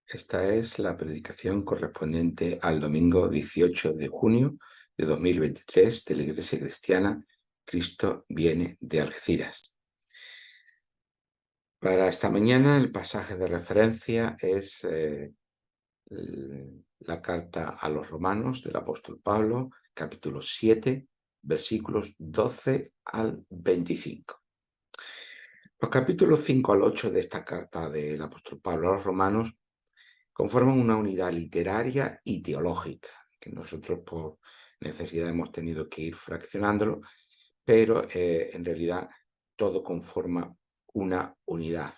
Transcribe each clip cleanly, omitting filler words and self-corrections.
Esta es la predicación correspondiente al domingo 18 de junio de 2023 de la Iglesia Cristiana Cristo viene de Algeciras. Para esta mañana el pasaje de referencia es la carta a los Romanos del apóstol Pablo, capítulo 7, versículos 12 al 25. Los capítulos 5 al 8 de esta carta del apóstol Pablo a los Romanos conforman una unidad literaria y teológica, que nosotros por necesidad hemos tenido que ir fraccionándolo, pero en realidad todo conforma una unidad.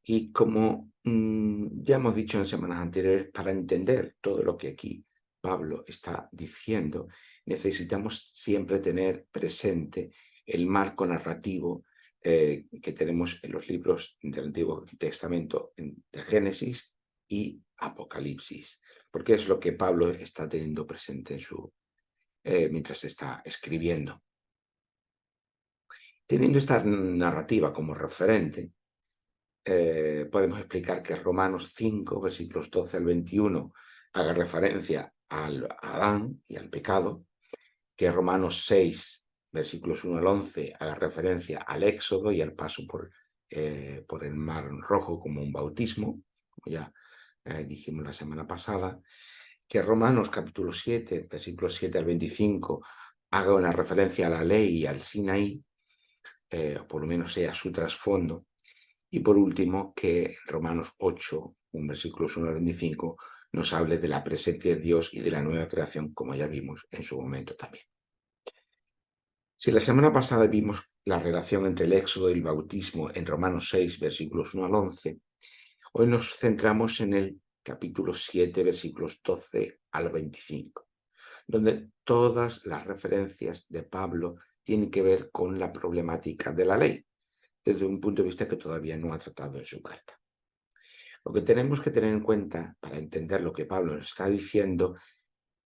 Y como ya hemos dicho en semanas anteriores, para entender todo lo que aquí Pablo está diciendo, necesitamos siempre tener presente el marco narrativo que tenemos en los libros del Antiguo Testamento, de Génesis y Apocalipsis, porque es lo que Pablo está teniendo presente mientras está escribiendo. Teniendo esta narrativa como referente, podemos explicar que Romanos 5, versículos 12 al 21, haga referencia a Adán y al pecado, que Romanos 6, versículos 1 al 11, haga referencia al Éxodo y al paso por el Mar Rojo como un bautismo, como ya dijimos la semana pasada, que Romanos capítulo 7, versículos 7 al 25, haga una referencia a la ley y al Sinaí, o por lo menos sea su trasfondo. Y por último, que Romanos 8, un versículo 1 al 25, nos hable de la presencia de Dios y de la nueva creación, como ya vimos en su momento también. Si la semana pasada vimos la relación entre el Éxodo y el bautismo en Romanos 6, versículos 1 al 11, hoy nos centramos en el capítulo 7, versículos 12 al 25, donde todas las referencias de Pablo tienen que ver con la problemática de la ley, desde un punto de vista que todavía no ha tratado en su carta. Lo que tenemos que tener en cuenta para entender lo que Pablo nos está diciendo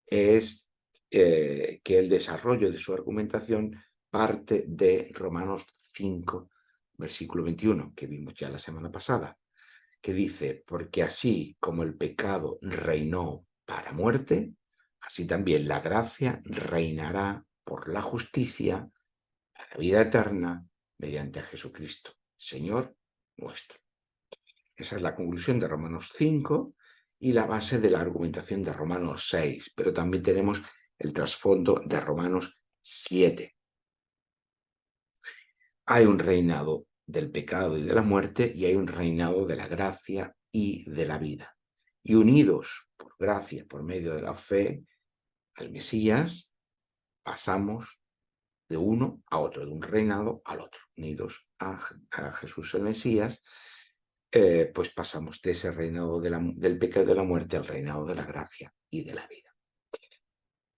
es que el desarrollo de su argumentación parte de Romanos 5, versículo 21, que vimos ya la semana pasada, que dice, porque así como el pecado reinó para muerte, así también la gracia reinará por la justicia a la vida eterna mediante a Jesucristo, Señor nuestro. Esa es la conclusión de Romanos 5 y la base de la argumentación de Romanos 6, pero también tenemos el trasfondo de Romanos 7. Hay un reinado del pecado y de la muerte y hay un reinado de la gracia y de la vida. Y unidos por gracia, por medio de la fe, al Mesías, pasamos de uno a otro, de un reinado al otro. Unidos a Jesús el Mesías, pues pasamos de ese reinado del pecado y de la muerte al reinado de la gracia y de la vida.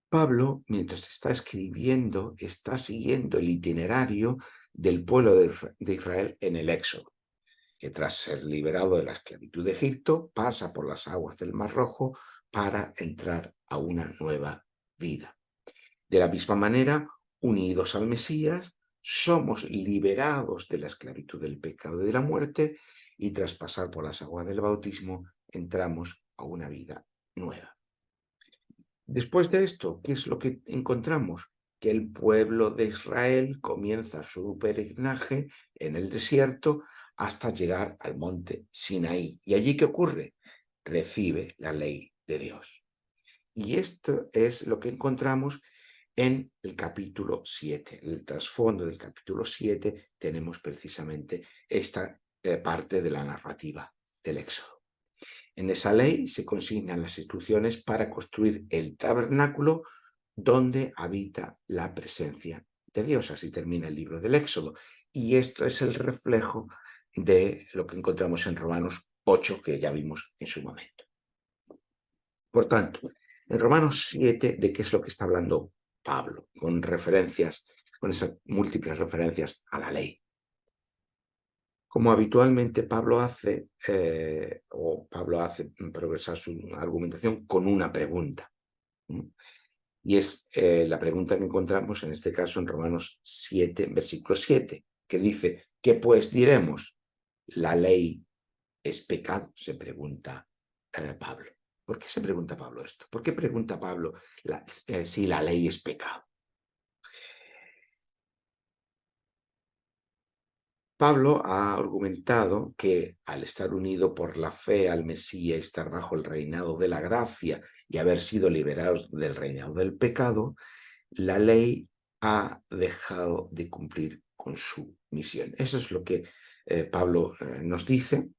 Pablo, mientras está escribiendo, está siguiendo el itinerario del pueblo de Israel en el Éxodo, que tras ser liberado de la esclavitud de Egipto, pasa por las aguas del Mar Rojo para entrar a una nueva vida. De la misma manera, unidos al Mesías, somos liberados de la esclavitud del pecado y de la muerte, y tras pasar por las aguas del bautismo, entramos a una vida nueva. Después de esto, ¿qué es lo que encontramos? Que el pueblo de Israel comienza su peregrinaje en el desierto hasta llegar al monte Sinaí. ¿Y allí qué ocurre? Recibe la ley de Dios. Y esto es lo que encontramos en el capítulo 7. En el trasfondo del capítulo 7 tenemos precisamente esta parte de la narrativa del Éxodo. En esa ley se consignan las instrucciones para construir el tabernáculo donde habita la presencia de Dios. Así termina el libro del Éxodo. Y esto es el reflejo de lo que encontramos en Romanos 8, que ya vimos en su momento. Por tanto, en Romanos 7, ¿de qué es lo que está hablando Pablo? Con referencias, con esas múltiples referencias a la ley. Como habitualmente Pablo hace progresar su argumentación con una pregunta. Y es la pregunta que encontramos en este caso en Romanos 7, versículo 7, que dice, ¿qué pues diremos? ¿La ley es pecado? Se pregunta Pablo. ¿Por qué se pregunta Pablo esto? ¿Por qué pregunta Pablo si la ley es pecado? Pablo ha argumentado que al estar unido por la fe al Mesías, estar bajo el reinado de la gracia y haber sido liberados del reinado del pecado, la ley ha dejado de cumplir con su misión. Eso es lo que Pablo nos dice.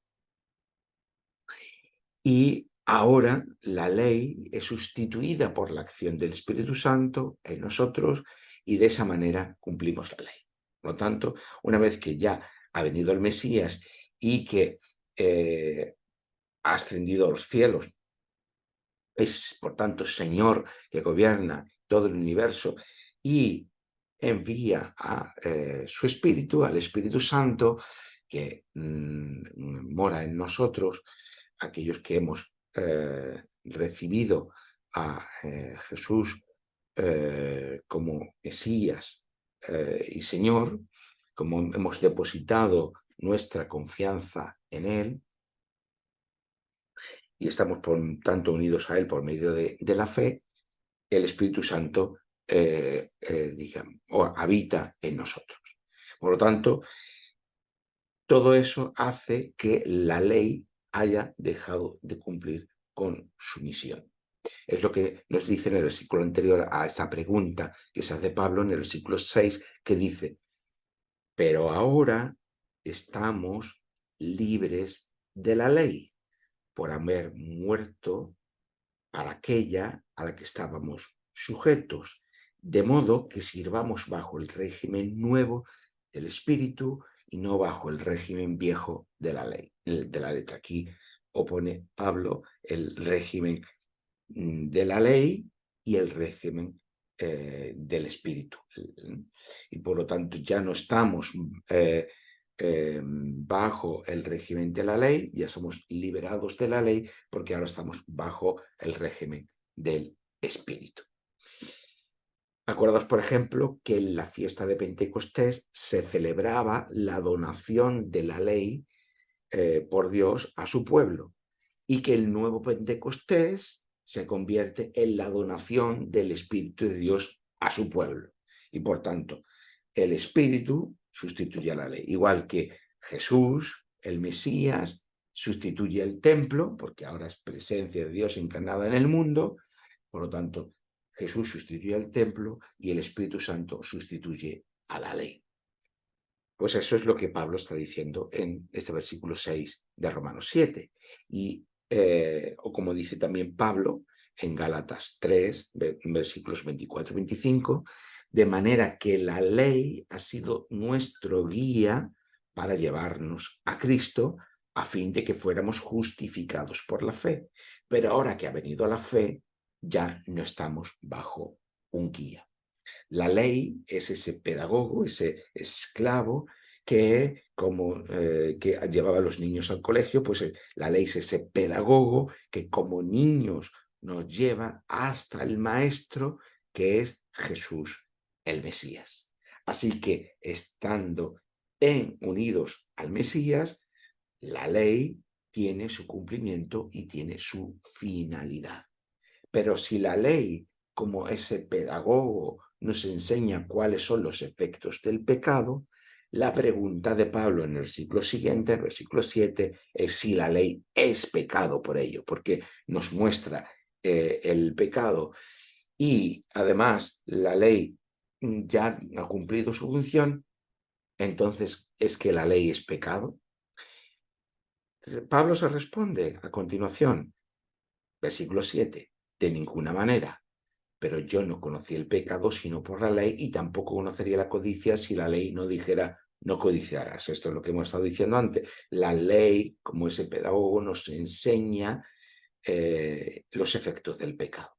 Y ahora la ley es sustituida por la acción del Espíritu Santo en nosotros y de esa manera cumplimos la ley. Por lo tanto, una vez que ya ha venido el Mesías y que ha ascendido a los cielos, es por tanto Señor que gobierna todo el universo y envía a su Espíritu, al Espíritu Santo, que mora en nosotros, aquellos que hemos recibido a Jesús como Mesías y Señor, como hemos depositado nuestra confianza en Él y estamos por tanto unidos a Él por medio de la fe, el Espíritu Santo digamos, habita en nosotros. Por lo tanto, todo eso hace que la ley haya dejado de cumplir con su misión. Es lo que nos dice en el versículo anterior a esta pregunta que se hace Pablo en el versículo 6, que dice, pero ahora estamos libres de la ley por haber muerto para aquella a la que estábamos sujetos, de modo que sirvamos bajo el régimen nuevo del Espíritu y no bajo el régimen viejo de la ley, de la letra. Aquí opone Pablo el régimen de la ley y el régimen del espíritu. Y por lo tanto ya no estamos bajo el régimen de la ley, ya somos liberados de la ley porque ahora estamos bajo el régimen del espíritu. Acordaos, por ejemplo, que en la fiesta de Pentecostés se celebraba la donación de la ley por Dios a su pueblo y que el nuevo Pentecostés se convierte en la donación del Espíritu de Dios a su pueblo. Y por tanto, el Espíritu sustituye a la ley, igual que Jesús, el Mesías, sustituye el templo, porque ahora es presencia de Dios encarnada en el mundo, por lo tanto, Jesús sustituye al templo y el Espíritu Santo sustituye a la ley. Pues eso es lo que Pablo está diciendo en este versículo 6 de Romanos 7. Y, o como dice también Pablo en Gálatas 3, versículos 24 y 25, de manera que la ley ha sido nuestro guía para llevarnos a Cristo a fin de que fuéramos justificados por la fe. Pero ahora que ha venido la fe, ya no estamos bajo un guía. La ley es ese pedagogo, ese esclavo que, como que llevaba a los niños al colegio, pues la ley es ese pedagogo que como niños nos lleva hasta el maestro que es Jesús, el Mesías. Así que estando unidos al Mesías, la ley tiene su cumplimiento y tiene su finalidad. Pero si la ley, como ese pedagogo, nos enseña cuáles son los efectos del pecado, la pregunta de Pablo en el versículo siguiente, el versículo 7, es si la ley es pecado por ello, porque nos muestra el pecado y además la ley ya ha cumplido su función, entonces ¿es que la ley es pecado? Pablo se responde a continuación, versículo 7, de ninguna manera. Pero yo no conocí el pecado sino por la ley y tampoco conocería la codicia si la ley no dijera no codiciarás. Esto es lo que hemos estado diciendo antes. La ley, como ese pedagogo, nos enseña los efectos del pecado.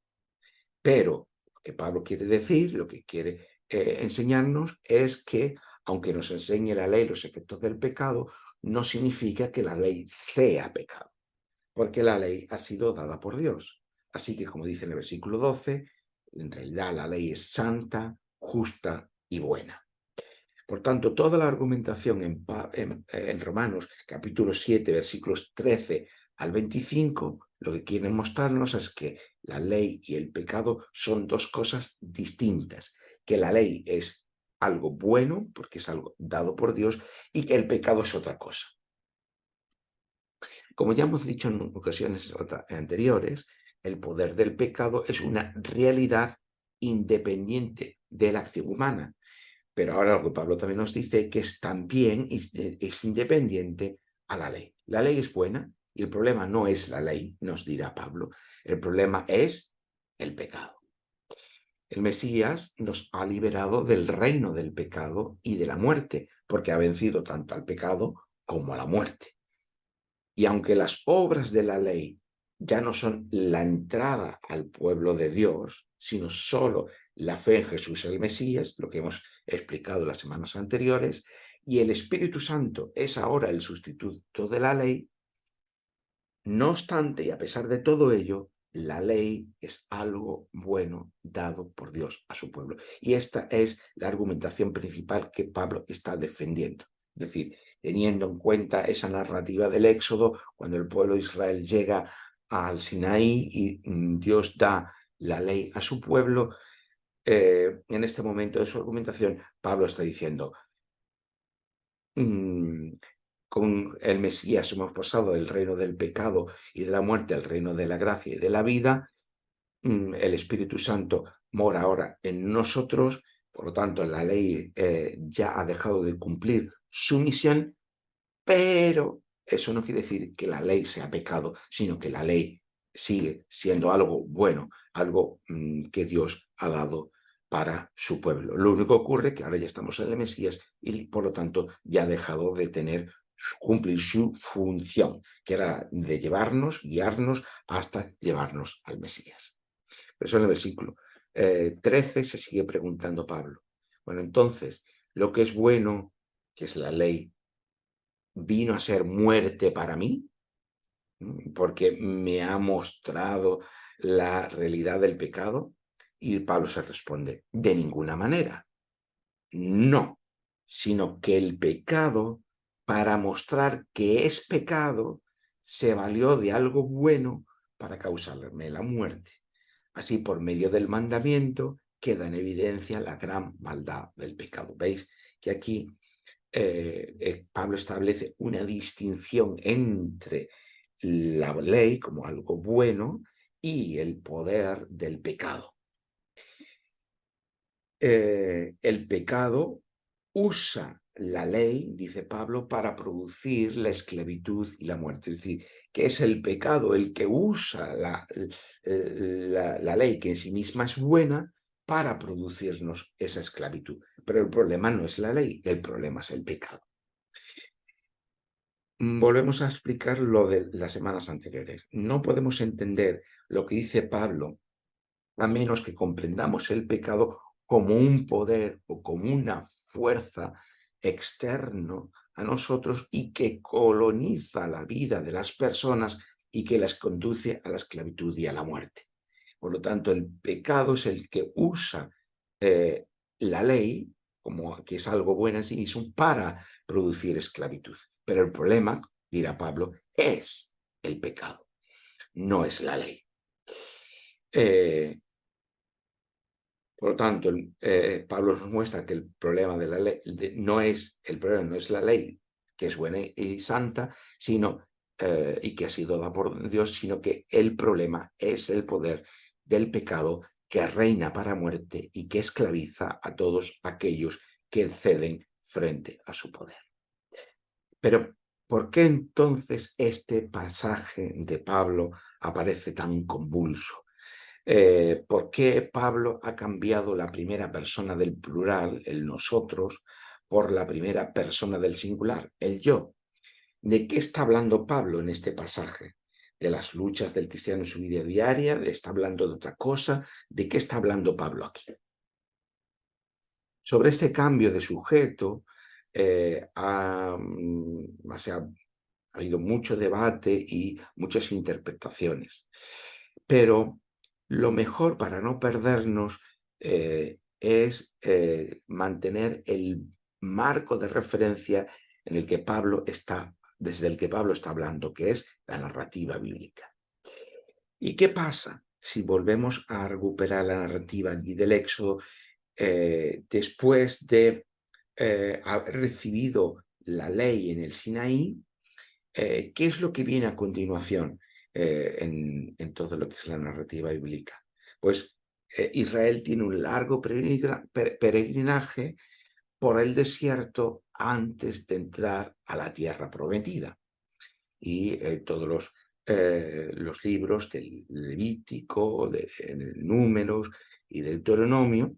Pero lo que Pablo quiere decir, lo que quiere enseñarnos es que aunque nos enseñe la ley los efectos del pecado, no significa que la ley sea pecado, porque la ley ha sido dada por Dios. Así que, como dice en el versículo 12, en realidad la ley es santa, justa y buena. Por tanto, toda la argumentación en Romanos capítulo 7, versículos 13 al 25, lo que quieren mostrarnos es que la ley y el pecado son dos cosas distintas, que la ley es algo bueno, porque es algo dado por Dios, y que el pecado es otra cosa. Como ya hemos dicho en ocasiones anteriores, el poder del pecado es una realidad independiente de la acción humana. Pero ahora lo que Pablo también nos dice que también es independiente a la ley. La ley es buena y el problema no es la ley, nos dirá Pablo. El problema es el pecado. El Mesías nos ha liberado del reino del pecado y de la muerte, porque ha vencido tanto al pecado como a la muerte. Y aunque las obras de la ley ya no son la entrada al pueblo de Dios, sino solo la fe en Jesús el Mesías, lo que hemos explicado las semanas anteriores, y el Espíritu Santo es ahora el sustituto de la ley, no obstante, y a pesar de todo ello, la ley es algo bueno dado por Dios a su pueblo. Y esta es la argumentación principal que Pablo está defendiendo. Es decir, teniendo en cuenta esa narrativa del Éxodo, cuando el pueblo de Israel llega al Sinaí y Dios da la ley a su pueblo, en este momento de su argumentación, Pablo está diciendo, con el Mesías hemos pasado del reino del pecado y de la muerte al reino de la gracia y de la vida. El Espíritu Santo mora ahora en nosotros, por lo tanto la ley ya ha dejado de cumplir su misión, pero eso no quiere decir que la ley sea pecado, sino que la ley sigue siendo algo bueno, algo que Dios ha dado para su pueblo. Lo único que ocurre es que ahora ya estamos en el Mesías y por lo tanto ya ha dejado de cumplir su función, que era de llevarnos, guiarnos hasta llevarnos al Mesías. Pero eso en el versículo 13 se sigue preguntando Pablo. Bueno, entonces, lo que es bueno, que es la ley, vino a ser muerte para mí, porque me ha mostrado la realidad del pecado. Y Pablo se responde, de ninguna manera, no, sino que el pecado, para mostrar que es pecado, se valió de algo bueno para causarme la muerte. Así, por medio del mandamiento, queda en evidencia la gran maldad del pecado. ¿Veis que aquí Pablo establece una distinción entre la ley como algo bueno y el poder del pecado? El pecado usa la ley, dice Pablo, para producir la esclavitud y la muerte. Es decir, que es el pecado el que usa la ley, que en sí misma es buena, para producirnos esa esclavitud. Pero el problema no es la ley, el problema es el pecado. Volvemos a explicar lo de las semanas anteriores. No podemos entender lo que dice Pablo a menos que comprendamos el pecado como un poder o como una fuerza externo a nosotros y que coloniza la vida de las personas y que las conduce a la esclavitud y a la muerte. Por lo tanto, el pecado es el que usa la ley, como que es algo bueno en sí mismo, para producir esclavitud. Pero el problema, dirá Pablo, es el pecado, no es la ley. Por lo tanto, Pablo nos muestra que el problema de la ley no es la ley, que es buena y santa, sino y que ha sido dada por Dios, sino que el problema es el poder del pecado que reina para muerte y que esclaviza a todos aquellos que ceden frente a su poder. Pero, ¿por qué entonces este pasaje de Pablo aparece tan convulso? ¿Por qué Pablo ha cambiado la primera persona del plural, el nosotros, por la primera persona del singular, el yo? ¿De qué está hablando Pablo en este pasaje? ¿De las luchas del cristiano en su vida diaria? ¿Está hablando de otra cosa? ¿De qué está hablando Pablo aquí? Sobre este cambio de sujeto ha habido mucho debate y muchas interpretaciones. Pero lo mejor para no perdernos es mantener el marco de referencia en el que desde el que Pablo está hablando, que es la narrativa bíblica. ¿Y qué pasa si volvemos a recuperar la narrativa allí del Éxodo después de haber recibido la ley en el Sinaí? ¿Qué es lo que viene a continuación en todo lo que es la narrativa bíblica? Pues Israel tiene un largo peregrinaje por el desierto antes de entrar a la tierra prometida. Y todos los libros del Levítico, de Números y del Deuteronomio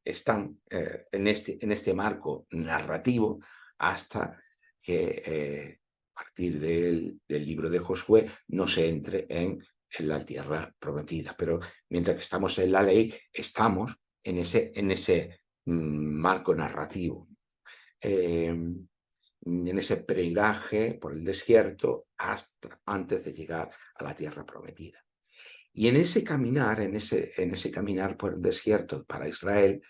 están en este marco narrativo hasta que a partir del libro de Josué no se entre en la tierra prometida. Pero mientras que estamos en la ley, estamos en ese marco narrativo, en ese peregrinaje por el desierto hasta antes de llegar a la tierra prometida. Y en ese caminar por el desierto para Israel,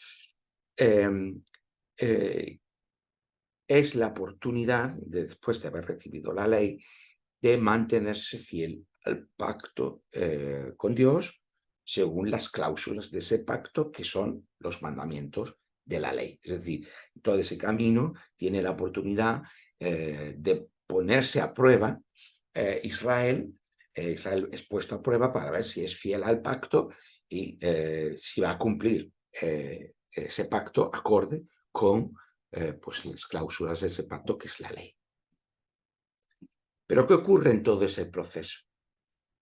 es la oportunidad, después de haber recibido la ley, de mantenerse fiel al pacto con Dios, según las cláusulas de ese pacto, que son los mandamientos de la ley. Es decir, todo ese camino tiene la oportunidad de ponerse a prueba. Israel es puesto a prueba para ver si es fiel al pacto y si va a cumplir ese pacto acorde con pues las cláusulas de ese pacto, que es la ley. ¿Pero qué ocurre en todo ese proceso?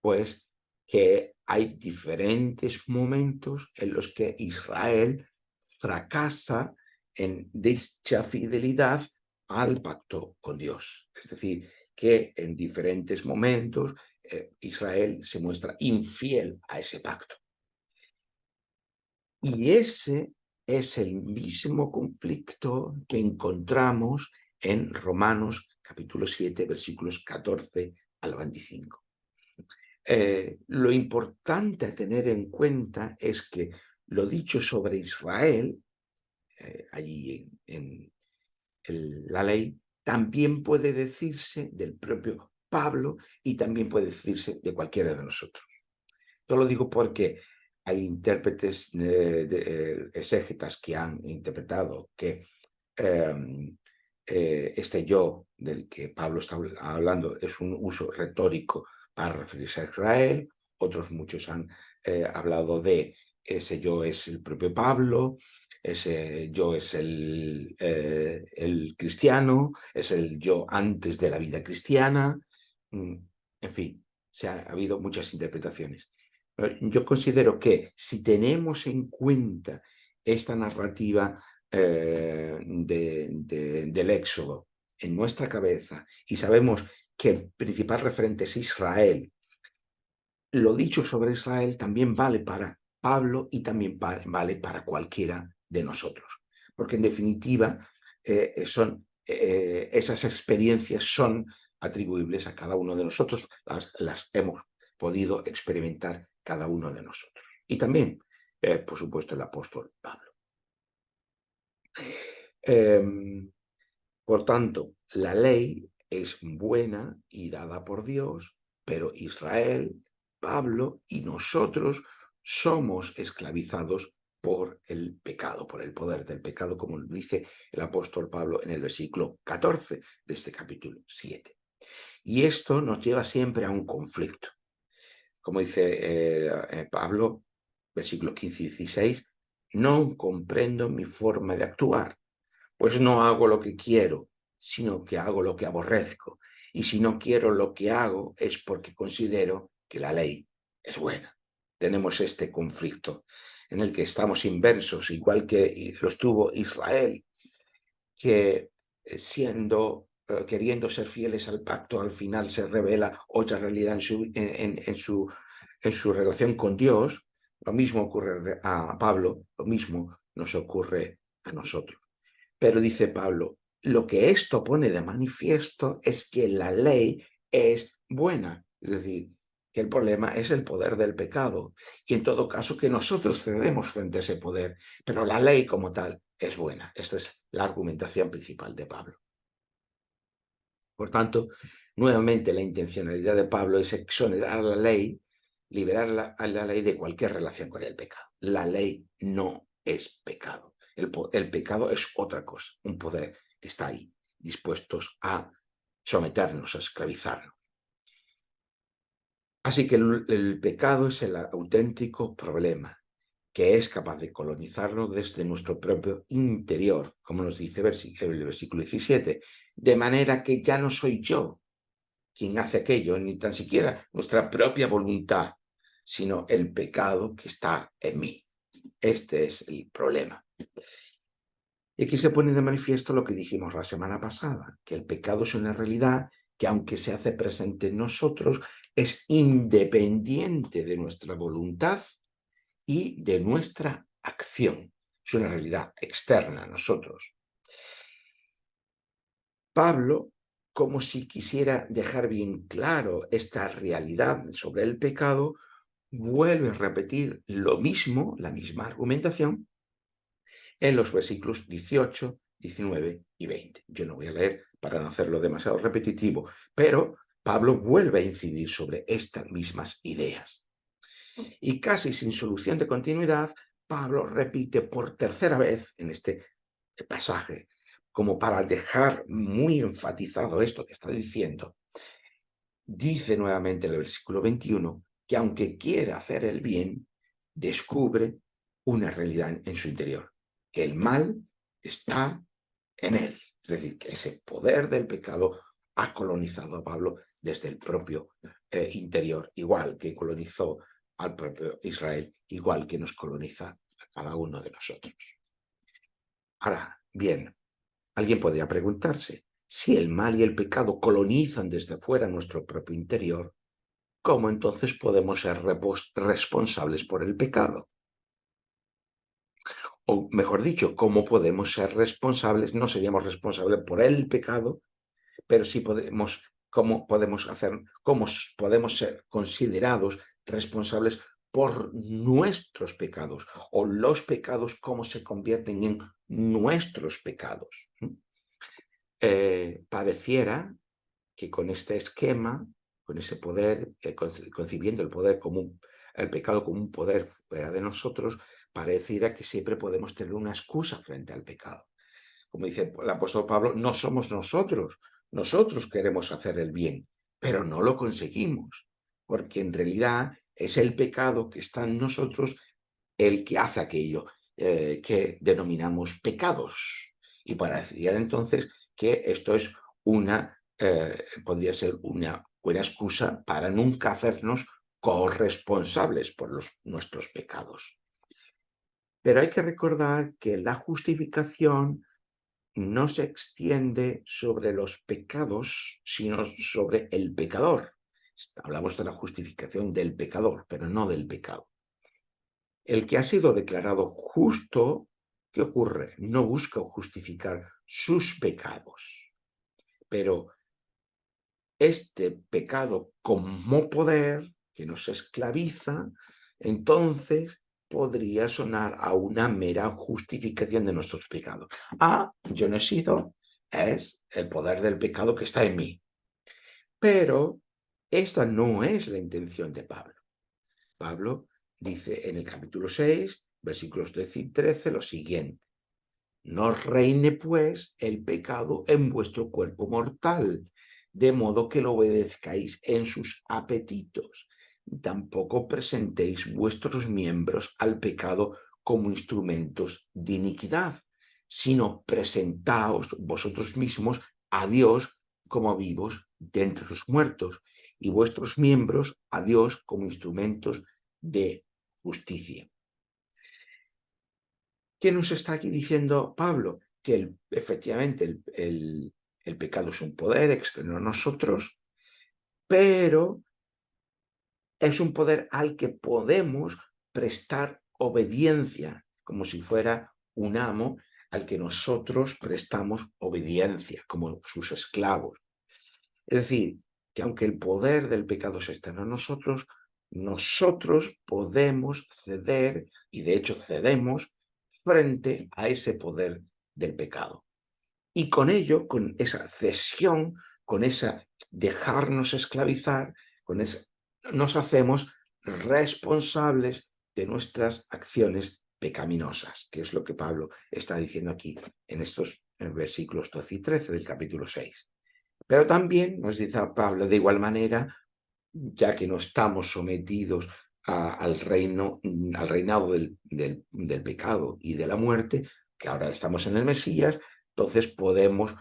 Pues que hay diferentes momentos en los que Israel fracasa en dicha fidelidad al pacto con Dios. Es decir, que en diferentes momentos Israel se muestra infiel a ese pacto. Y ese es el mismo conflicto que encontramos en Romanos capítulo 7, versículos 14 al 25. Lo importante a tener en cuenta es que lo dicho sobre Israel, allí en la ley, también puede decirse del propio Pablo y también puede decirse de cualquiera de nosotros. Yo lo digo porque hay intérpretes exégetas que han interpretado que este yo del que Pablo está hablando es un uso retórico para referirse a Israel. Otros muchos han hablado de ese yo es el propio Pablo, ese yo es el cristiano, es el yo antes de la vida cristiana. En fin, ha habido muchas interpretaciones. Yo considero que si tenemos en cuenta esta narrativa del Éxodo en nuestra cabeza y sabemos que el principal referente es Israel, lo dicho sobre Israel también vale para Pablo y también vale para cualquiera de nosotros. Porque en definitiva esas experiencias son atribuibles a cada uno de nosotros, las hemos podido experimentar cada uno de nosotros. Y también, por supuesto, el apóstol Pablo. Por tanto, la ley es buena y dada por Dios, pero Israel, Pablo y nosotros somos esclavizados por el pecado, por el poder del pecado, como dice el apóstol Pablo en el versículo 14 de este capítulo 7. Y esto nos lleva siempre a un conflicto. Como dice Pablo, versículos 15 y 16, no comprendo mi forma de actuar, pues no hago lo que quiero, sino que hago lo que aborrezco. Y si no quiero lo que hago es porque considero que la ley es buena. Tenemos este conflicto en el que estamos inversos, igual que lo estuvo Israel, que queriendo ser fieles al pacto, al final se revela otra realidad en su relación con Dios. Lo mismo ocurre a Pablo, lo mismo nos ocurre a nosotros. Pero dice Pablo, lo que esto pone de manifiesto es que la ley es buena. Es decir, que el problema es el poder del pecado y en todo caso que nosotros cedemos frente a ese poder, pero la ley como tal es buena. Esta es la argumentación principal de Pablo. Por tanto, nuevamente la intencionalidad de Pablo es exonerar a la ley, liberar a la ley de cualquier relación con el pecado. La ley no es pecado. El pecado es otra cosa, un poder que está ahí, dispuestos a someternos, a esclavizarnos. Así que el pecado es el auténtico problema, que es capaz de colonizarlo desde nuestro propio interior, como nos dice el versículo 17, de manera que ya no soy yo quien hace aquello, ni tan siquiera nuestra propia voluntad, sino el pecado que está en mí. Este es el problema. Y aquí se pone de manifiesto lo que dijimos la semana pasada, que el pecado es una realidad que aunque se hace presente en nosotros, es independiente de nuestra voluntad y de nuestra acción. Es una realidad externa a nosotros. Pablo, como si quisiera dejar bien claro esta realidad sobre el pecado, vuelve a repetir lo mismo, la misma argumentación, en los versículos 18, 19 y 20. Yo no voy a leer para no hacerlo demasiado repetitivo, pero Pablo vuelve a incidir sobre estas mismas ideas. Y casi sin solución de continuidad, Pablo repite por tercera vez en este pasaje, como para dejar muy enfatizado esto que está diciendo, dice nuevamente en el versículo 21 que aunque quiera hacer el bien, descubre una realidad en su interior, que el mal está en él. Es decir, que ese poder del pecado ha colonizado a Pablo desde el propio interior, igual que colonizó al propio Israel, igual que nos coloniza a cada uno de nosotros. Ahora, bien, alguien podría preguntarse, si el mal y el pecado colonizan desde fuera nuestro propio interior, ¿cómo entonces podemos ser responsables por el pecado? O mejor dicho, ¿cómo podemos ser responsables? No seríamos responsables por el pecado, pero sí podemos, cómo podemos ser considerados responsables por nuestros pecados, o los pecados cómo se convierten en nuestros pecados. Pareciera que con este esquema, con ese poder, concibiendo el pecado como un poder fuera de nosotros, pareciera que siempre podemos tener una excusa frente al pecado. Como dice el apóstol Pablo, no somos nosotros queremos hacer el bien, pero no lo conseguimos, porque en realidad es el pecado que está en nosotros el que hace aquello que denominamos pecados. Y para decir entonces que esto es podría ser una buena excusa para nunca hacernos corresponsables por nuestros pecados. Pero hay que recordar que la justificación no se extiende sobre los pecados, sino sobre el pecador. Hablamos de la justificación del pecador, pero no del pecado. El que ha sido declarado justo, ¿qué ocurre? No busca justificar sus pecados, pero este pecado como poder que nos esclaviza, entonces podría sonar a una mera justificación de nuestros pecados. Yo no he sido, es el poder del pecado que está en mí. Pero esta no es la intención de Pablo. Pablo dice en el capítulo 6, versículos 12 y 13, lo siguiente. No reine, pues, el pecado en vuestro cuerpo mortal, de modo que lo obedezcáis en sus apetitos. Tampoco presentéis vuestros miembros al pecado como instrumentos de iniquidad, sino presentaos vosotros mismos a Dios como vivos de entre los muertos, y vuestros miembros a Dios como instrumentos de justicia. ¿Qué nos está aquí diciendo Pablo? Que efectivamente el pecado es un poder externo a nosotros, pero es un poder al que podemos prestar obediencia, como si fuera un amo al que nosotros prestamos obediencia, como sus esclavos. Es decir, que aunque el poder del pecado se está en nosotros, nosotros podemos ceder, y de hecho cedemos, frente a ese poder del pecado. Y con ello, con esa cesión, con esa dejarnos esclavizar, con esa, nos hacemos responsables de nuestras acciones pecaminosas, que es lo que Pablo está diciendo aquí en estos versículos 12 y 13 del capítulo 6. Pero también nos dice Pablo, de igual manera, ya que no estamos sometidos al reinado del pecado y de la muerte, que ahora estamos en el Mesías, entonces podemos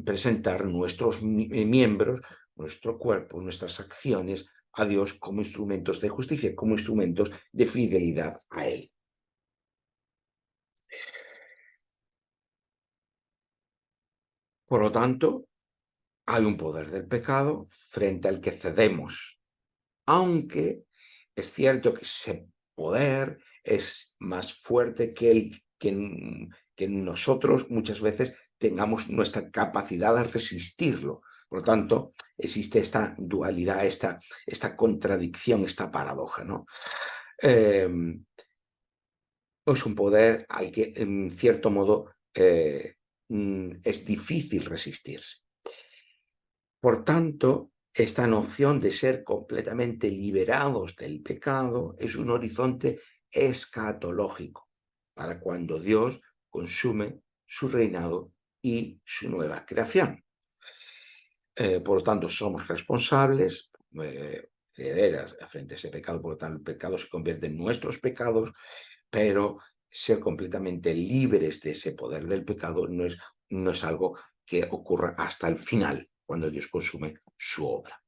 presentar nuestros miembros, nuestro cuerpo, nuestras acciones a Dios como instrumentos de justicia, como instrumentos de fidelidad a Él. Por lo tanto, hay un poder del pecado frente al que cedemos, aunque es cierto que ese poder es más fuerte que nosotros muchas veces tengamos nuestra capacidad de resistirlo. Por lo tanto, existe esta dualidad, esta contradicción, esta paradoja, ¿no? Es un poder al que, en cierto modo, es difícil resistirse. Por tanto, esta noción de ser completamente liberados del pecado es un horizonte escatológico para cuando Dios consume su reinado y su nueva creación. Por lo tanto, somos responsables, herederas frente a ese pecado, por lo tanto, el pecado se convierte en nuestros pecados, pero ser completamente libres de ese poder del pecado no es algo que ocurra hasta el final, cuando Dios consume su obra.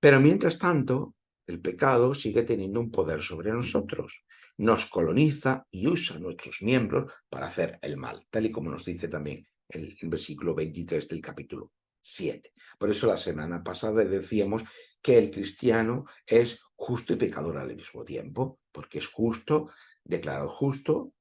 Pero mientras tanto, el pecado sigue teniendo un poder sobre nosotros, nos coloniza y usa nuestros miembros para hacer el mal, tal y como nos dice también el versículo 23 del capítulo 7. Por eso la semana pasada decíamos que el cristiano es justo y pecador al mismo tiempo, porque es justo, declarado justo,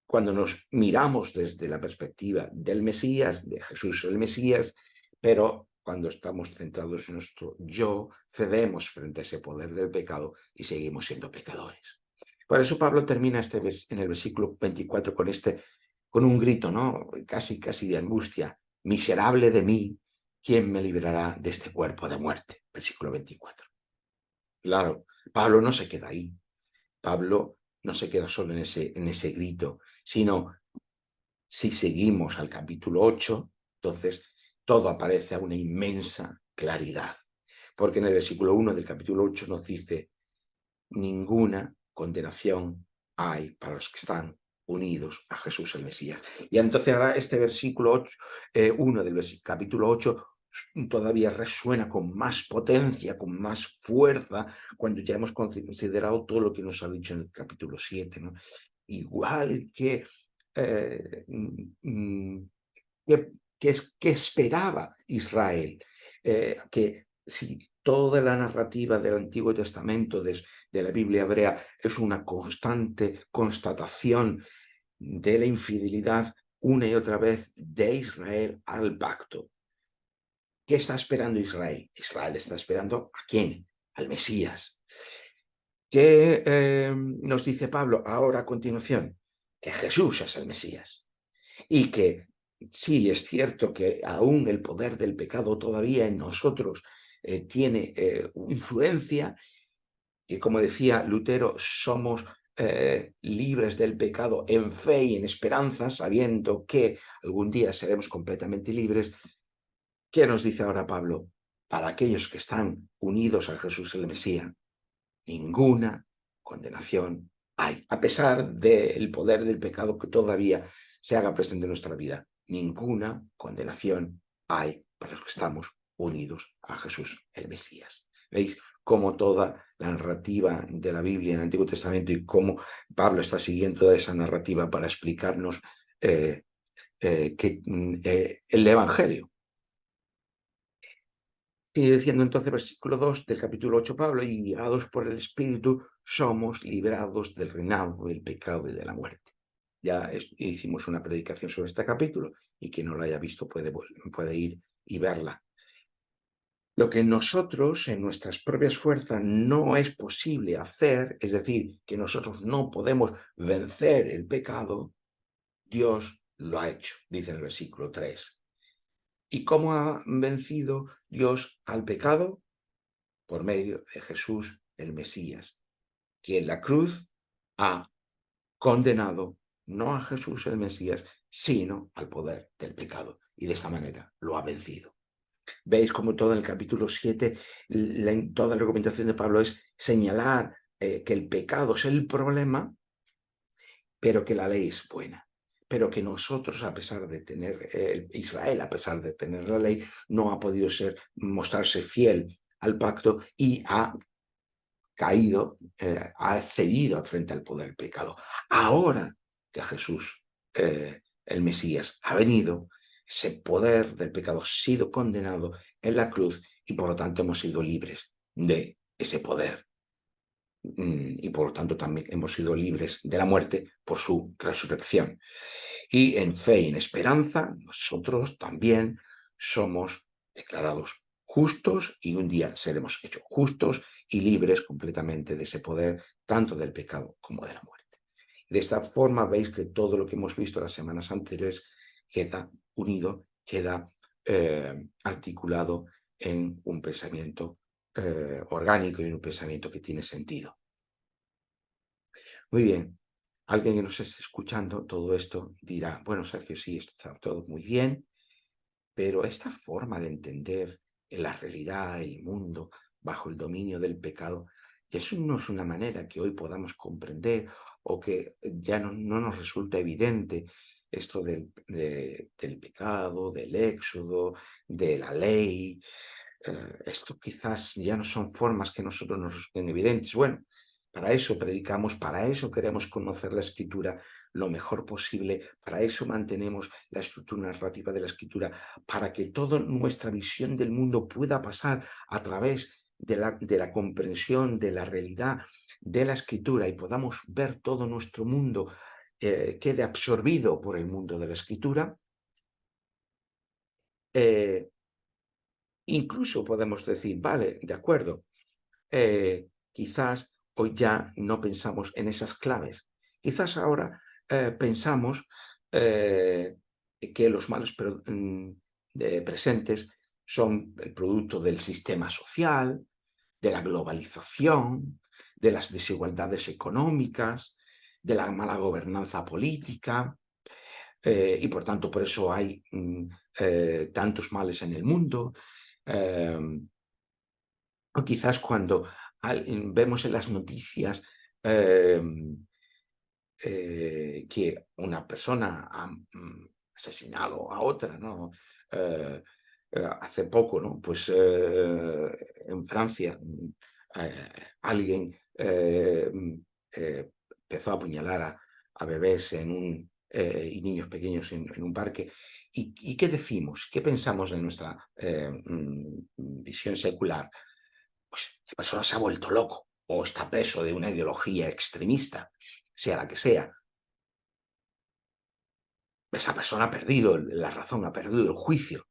cuando nos miramos desde la perspectiva del Mesías, de Jesús el Mesías, pero cuando estamos centrados en nuestro yo, cedemos frente a ese poder del pecado y seguimos siendo pecadores. Por eso Pablo termina en el versículo 24 con un grito, ¿no? Casi de angustia. Miserable de mí, ¿quién me librará de este cuerpo de muerte? Versículo 24. Claro, Pablo no se queda ahí. Pablo no se queda solo en ese grito, sino si seguimos al capítulo 8, entonces todo aparece a una inmensa claridad. Porque en el versículo 1 del capítulo 8 nos dice, ninguna condenación hay para los que están unidos a Jesús el Mesías. Y entonces ahora este versículo 8, 1 del capítulo 8 todavía resuena con más potencia, con más fuerza, cuando ya hemos considerado todo lo que nos ha dicho en el capítulo 7, ¿no? Igual que que esperaba Israel, que si toda la narrativa del Antiguo Testamento, de la Biblia hebrea, es una constante constatación de la infidelidad una y otra vez de Israel al pacto. ¿Qué está esperando Israel? Israel está esperando ¿a quién? Al Mesías. ¿Qué nos dice Pablo ahora a continuación? Que Jesús es el Mesías. Y que sí, es cierto que aún el poder del pecado todavía en nosotros tiene influencia, que como decía Lutero, somos libres del pecado en fe y en esperanza, sabiendo que algún día seremos completamente libres. ¿Qué nos dice ahora Pablo? Para aquellos que están unidos a Jesús el Mesías, ninguna condenación hay, a pesar del poder del pecado que todavía se haga presente en nuestra vida. Ninguna condenación hay para los que estamos unidos a Jesús el Mesías. ¿Veis cómo toda la narrativa de la Biblia en el Antiguo Testamento y cómo Pablo está siguiendo toda esa narrativa para explicarnos el Evangelio? Sigue diciendo entonces versículo 2 del capítulo 8 Pablo, y guiados por el Espíritu somos librados del reinado, del pecado y de la muerte. Ya hicimos una predicación sobre este capítulo y quien no lo haya visto puede ir y verla. Lo que nosotros, en nuestras propias fuerzas, no es posible hacer, es decir, que nosotros no podemos vencer el pecado, Dios lo ha hecho, dice en el versículo 3. ¿Y cómo ha vencido Dios al pecado? Por medio de Jesús, el Mesías, que en la cruz ha condenado no a Jesús el Mesías, sino al poder del pecado. Y de esta manera lo ha vencido. Veis como todo en el capítulo 7, toda la argumentación de Pablo es señalar que el pecado es el problema, pero que la ley es buena. Pero que nosotros, a pesar de tener, Israel, a pesar de tener la ley, no ha podido mostrarse fiel al pacto y ha caído, ha cedido frente al poder del pecado. Ahora que Jesús, el Mesías, ha venido, ese poder del pecado ha sido condenado en la cruz y por lo tanto hemos sido libres de ese poder. Y por lo tanto también hemos sido libres de la muerte por su resurrección. Y en fe y en esperanza, nosotros también somos declarados justos y un día seremos hechos justos y libres completamente de ese poder, tanto del pecado como de la muerte. De esta forma veis que todo lo que hemos visto las semanas anteriores queda unido, queda articulado en un pensamiento orgánico y en un pensamiento que tiene sentido. Muy bien, alguien que nos esté escuchando todo esto dirá, bueno, Sergio, sí, esto está todo muy bien, pero esta forma de entender la realidad, el mundo, bajo el dominio del pecado, eso no es una manera que hoy podamos comprender o que ya no nos resulta evidente esto del pecado, del éxodo, de la ley. Esto quizás ya no son formas que nosotros nos resulten evidentes. Bueno, para eso predicamos, para eso queremos conocer la escritura lo mejor posible, para eso mantenemos la estructura narrativa de la escritura, para que toda nuestra visión del mundo pueda pasar a través de la comprensión de la realidad de la escritura y podamos ver todo nuestro mundo quede absorbido por el mundo de la escritura. eh, Incluso podemos decir, vale, de acuerdo, quizás hoy ya no pensamos en esas claves. Quizás ahora pensamos que los malos presentes son el producto del sistema social, de la globalización, de las desigualdades económicas, de la mala gobernanza política, y por tanto por eso hay tantos males en el mundo. O quizás cuando vemos en las noticias que una persona ha asesinado a otra, ¿no? Hace poco, ¿no? Pues en Francia alguien empezó a apuñalar a bebés y niños pequeños en un parque. ¿Y qué decimos? ¿Qué pensamos de nuestra visión secular? Pues la persona se ha vuelto loco o está preso de una ideología extremista, sea la que sea. Esa persona ha perdido la razón, ha perdido el juicio.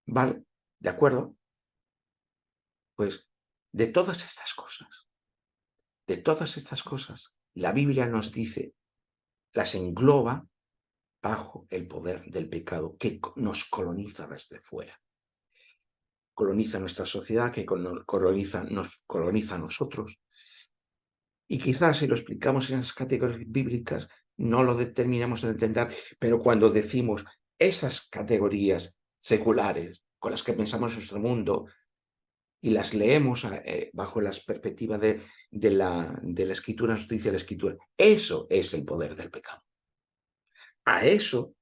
¿Vale? ¿De acuerdo? Pues de todas estas cosas, la Biblia nos dice, las engloba bajo el poder del pecado que nos coloniza desde fuera. Coloniza nuestra sociedad, que nos coloniza a nosotros. Y quizás si lo explicamos en las categorías bíblicas no lo terminamos de entender, pero cuando decimos esas categorías seculares con las que pensamos nuestro mundo y las leemos bajo la perspectiva de la escritura, nos dice la escritura, eso es el poder del pecado. A eso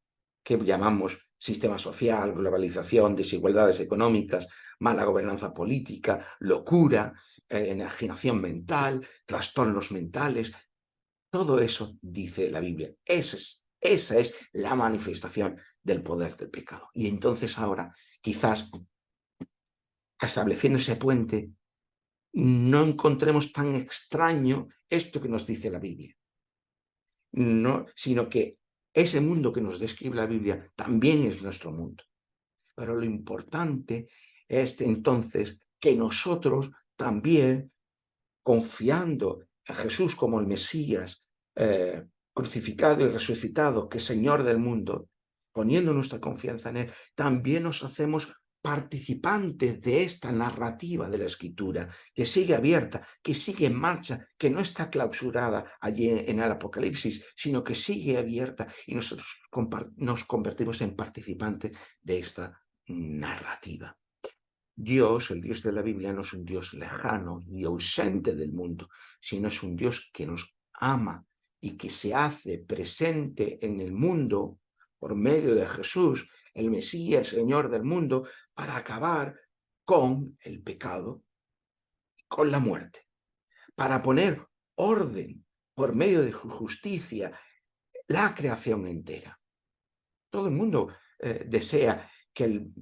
que llamamos sistema social, globalización, desigualdades económicas, mala gobernanza política, locura, enajenación mental, trastornos mentales, todo eso dice la Biblia. Esa es la manifestación del poder del pecado. Y entonces ahora, quizás, estableciendo ese puente, no encontremos tan extraño esto que nos dice la Biblia, no, sino que ese mundo que nos describe la Biblia también es nuestro mundo. Pero lo importante es entonces que nosotros también, confiando en Jesús como el Mesías, crucificado y resucitado, que es Señor del mundo, poniendo nuestra confianza en Él, también nos hacemos participantes de esta narrativa de la Escritura, que sigue abierta, que sigue en marcha, que no está clausurada allí en el Apocalipsis, sino que sigue abierta y nosotros nos convertimos en participantes de esta narrativa. Dios, el Dios de la Biblia, no es un Dios lejano y ausente del mundo, sino es un Dios que nos ama y que se hace presente en el mundo por medio de Jesús, el Mesías, Señor del mundo, para acabar con el pecado, con la muerte, para poner orden por medio de su justicia, la creación entera. Todo el mundo desea que el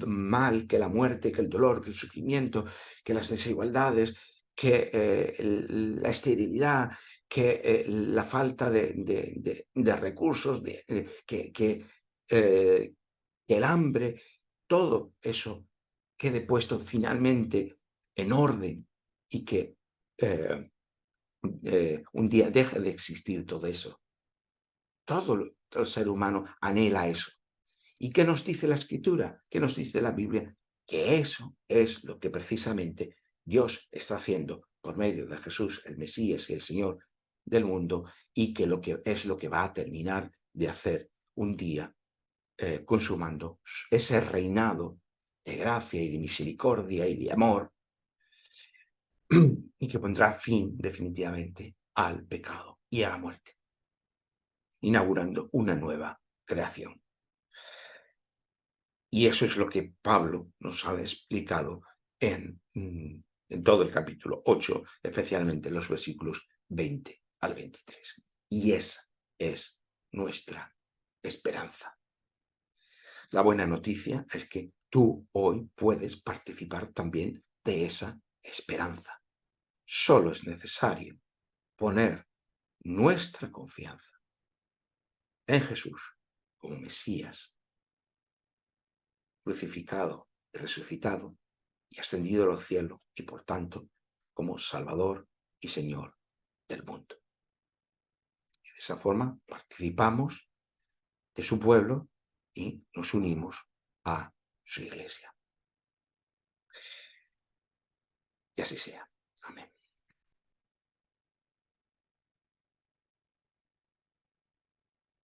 mal, que la muerte, que el dolor, que el sufrimiento, que las desigualdades, que la esterilidad, que la falta de recursos, que el hambre, todo eso quede puesto finalmente en orden y que un día deje de existir todo eso. Todo el ser humano anhela eso. ¿Y qué nos dice la Escritura? ¿Qué nos dice la Biblia? Que eso es lo que precisamente Dios está haciendo por medio de Jesús, el Mesías y el Señor del mundo, y que es lo que va a terminar de hacer un día, consumando ese reinado de gracia y de misericordia y de amor, y que pondrá fin definitivamente al pecado y a la muerte, inaugurando una nueva creación. Y eso es lo que Pablo nos ha explicado en todo el capítulo 8, especialmente en los versículos 20 al 23. Y esa es nuestra esperanza. La buena noticia es que tú hoy puedes participar también de esa esperanza. Solo es necesario poner nuestra confianza en Jesús como Mesías, crucificado y resucitado y ascendido a los cielos y por tanto como Salvador y Señor del mundo. Y de esa forma participamos de su pueblo y nos unimos a su iglesia. Y así sea. Amén.